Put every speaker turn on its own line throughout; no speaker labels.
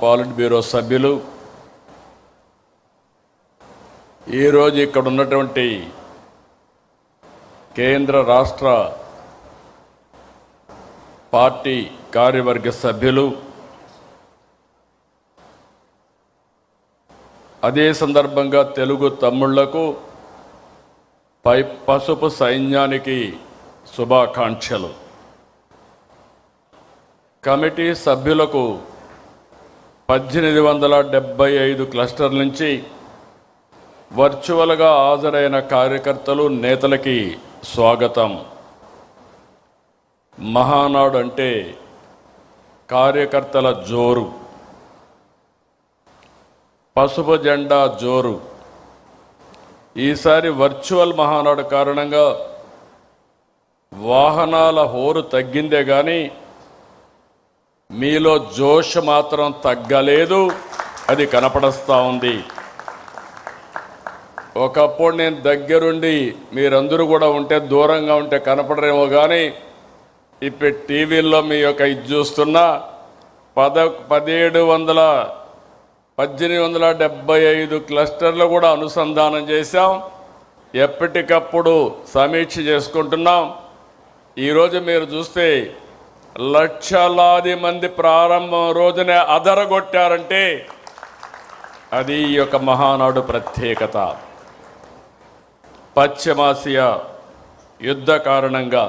పాలిట్ bureau సభ్యులు, ఈరోజు ఇక్కడ ఉన్నటువంటి కేంద్ర రాష్ట్ర పార్టీ కార్యవర్గ సభ్యులు, అదే సందర్భంగా తెలుగు తమ్ముళ్లకు పసుపు సైన్యానికి శుభాకాంక్షలు. కమిటీ సభ్యులకు 1875 క్లస్టర్ల నుంచి వర్చువల్గా హాజరైన కార్యకర్తలు, నేతలకి స్వాగతం. మహానాడు అంటే కార్యకర్తల జోరు, పసుపు జెండా జోరు. ఈసారి వర్చువల్ మహానాడు కారణంగా వాహనాల హోరు తగ్గిందే కానీ మీలో జోష్ మాత్రం తగ్గలేదు, అది కనపడస్తా ఉంది. ఒకప్పుడు నేను దగ్గరుండి మీరందరూ కూడా ఉంటే దూరంగా ఉంటే కనపడరేమో కానీ ఇప్పుడు టీవీల్లో మీ యొక్క ఇది చూస్తున్నా 1875 క్లస్టర్లు కూడా అనుసంధానం చేశాం. ఎప్పటికప్పుడు సమీక్ష చేసుకుంటున్నాం. ఈరోజు మీరు చూస్తే లక్షలాది మంది ప్రారంభం రోజునే అదరగొట్టారంటే అది ఈ యొక్క మహానాడు ప్రత్యేకత. పశ్చిమాసియా యుద్ధ కారణంగా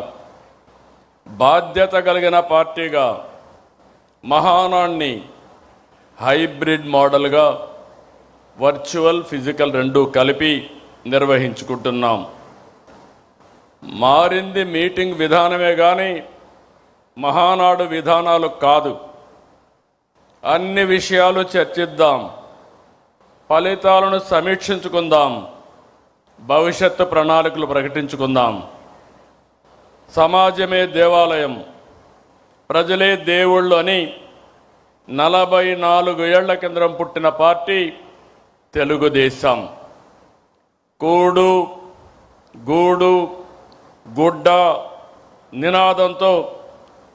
బాధ్యత కలిగిన పార్టీగా మహానాడిని హైబ్రిడ్ మోడల్గా వర్చువల్, ఫిజికల్ రెండూ కలిపి నిర్వహించుకుంటున్నాం. మారింది మీటింగ్ విధానమే కానీ మహానాడు విధానాలు కాదు. అన్ని విషయాలు చర్చిద్దాం, ఫలితాలను సమీక్షించుకుందాం, భవిష్యత్తు ప్రణాళికలు ప్రకటించుకుందాం. సమాజమే దేవాలయం, ప్రజలే దేవుళ్ళు అని 44 ఏళ్ల కిందం పుట్టిన పార్టీ తెలుగుదేశం. కూడు గూడు గుడ్డ నినాదంతో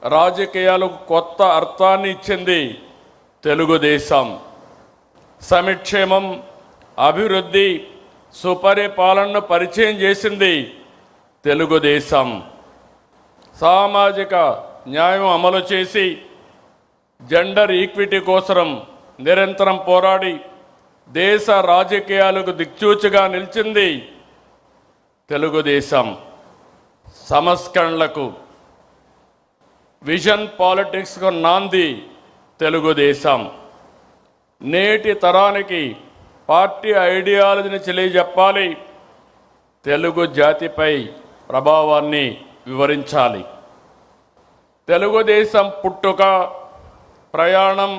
రాజకీయాలకు కొత్త అర్థాన్ని ఇచ్చింది తెలుగుదేశం. సంక్షేమం, అభివృద్ధి, సుపరిపాలనను పరిచయం చేసింది తెలుగుదేశం. సామాజిక న్యాయం అమలు చేసి జెండర్ ఈక్విటీ కోసం నిరంతరం పోరాడి దేశ రాజకీయాలకు దిక్సూచిగా నిలిచింది తెలుగుదేశం. సంస్కరణలకు, విజన్ పాలిటిక్స్కు నాంది తెలుగుదేశం. నేటి తరానికి పార్టీ ఐడియాలజీని తెలియజెప్పాలి, తెలుగు జాతిపై ప్రభావాన్ని వివరించాలి. తెలుగుదేశం పుట్టుక, ప్రయాణం,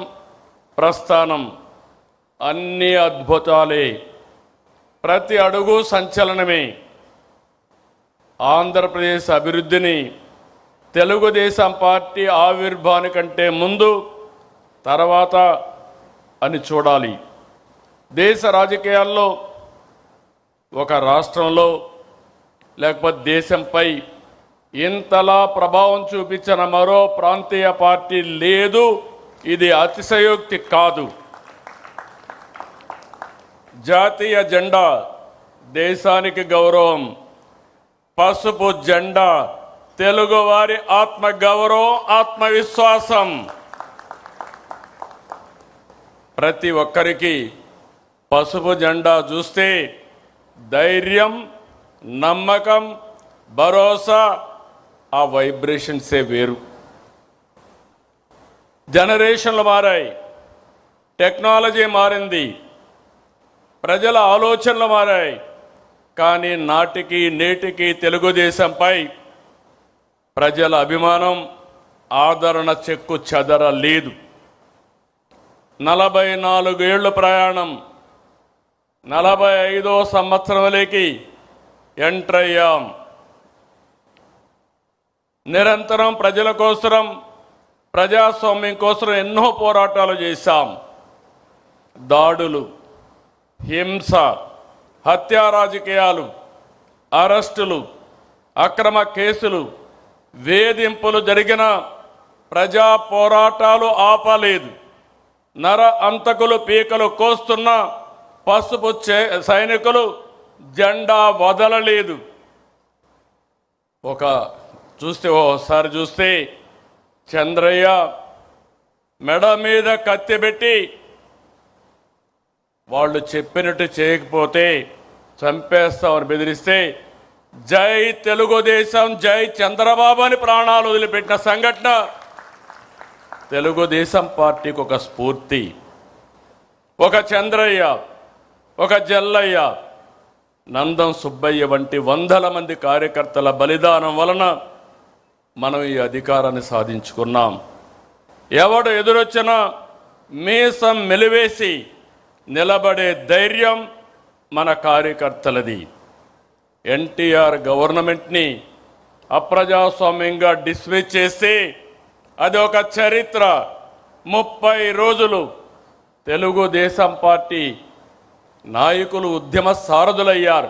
ప్రస్థానం అన్నీ అద్భుతాలే, ప్రతి అడుగు సంచలనమే. ఆంధ్రప్రదేశ్ అభివృద్ధిని తెలుగుదేశం పార్టీ ఆవిర్భావానికంటే ముందు, తర్వాత అని చూడాలి. దేశ రాజకీయాల్లో ఒక రాష్ట్రంలో లేకపోతే దేశంపై ఇంతలా ప్రభావం చూపించిన మరో ప్రాంతీయ పార్టీ లేదు. ఇది అతిశయోక్తి కాదు. జాతీయ జెండా దేశానికి గౌరవం, పసుపు జెండా తెలుగువారి ఆత్మగౌరవం, ఆత్మవిశ్వాసం. ప్రతి ఒక్కరికి పసుపు జెండా చూస్తే ధైర్యం, నమ్మకం, భరోసా, ఆ వైబ్రేషన్సే వేరు. జనరేషన్లు మారాయి, టెక్నాలజీ మారింది, ప్రజల ఆలోచనలు మారాయి. కానీ నాటికి నేటికి తెలుగుదేశంపై ప్రజల అభిమానం, ఆదరణ చెక్కు చెదరలేదు. 44 ఏళ్ళు ప్రయాణం, 45వ సంవత్సరంలోకి ఎంటర్ అయ్యాం. నిరంతరం ప్రజల కోసం, ప్రజాస్వామ్యం కోసం ఎన్నో పోరాటాలు చేశాం. దాడులు, హింస, హత్యా రాజకీయాలు, అరెస్టులు, అక్రమ కేసులు, వేధింపులు జరిగిన ప్రజా పోరాటాలు ఆపలేదు. నర అంతకులు పీకలు కోస్తున్న పసుపు సైనికులు జెండా వదలలేదు. ఓసారి చూస్తే చంద్రయ్య మెడ మీద కత్తి పెట్టి వాళ్ళు చెప్పినట్టు చేయకపోతే చంపేస్తామని బెదిరిస్తే జై తెలుగుదేశం, జై చంద్రబాబు అని ప్రాణాలు వదిలిపెట్టిన సంఘటన తెలుగుదేశం పార్టీకి ఒక స్ఫూర్తి. ఒక చంద్రయ్య, ఒక జల్లయ్య, నందం సుబ్బయ్య వంటి వందల మంది కార్యకర్తల బలిదానం వలన మనం ఈ అధికారాన్ని సాధించుకున్నాం. ఎవడు ఎదురొచ్చినా మీసం మెలివేసి నిలబడే ధైర్యం మన కార్యకర్తలది. ఎన్టీఆర్ గవర్నమెంట్ని అప్రజాస్వామ్యంగా డిస్మిస్ చేసి అది ఒక చరిత్ర. 30 రోజులు తెలుగుదేశం పార్టీ నాయకులు ఉద్యమ సారథులయ్యారు.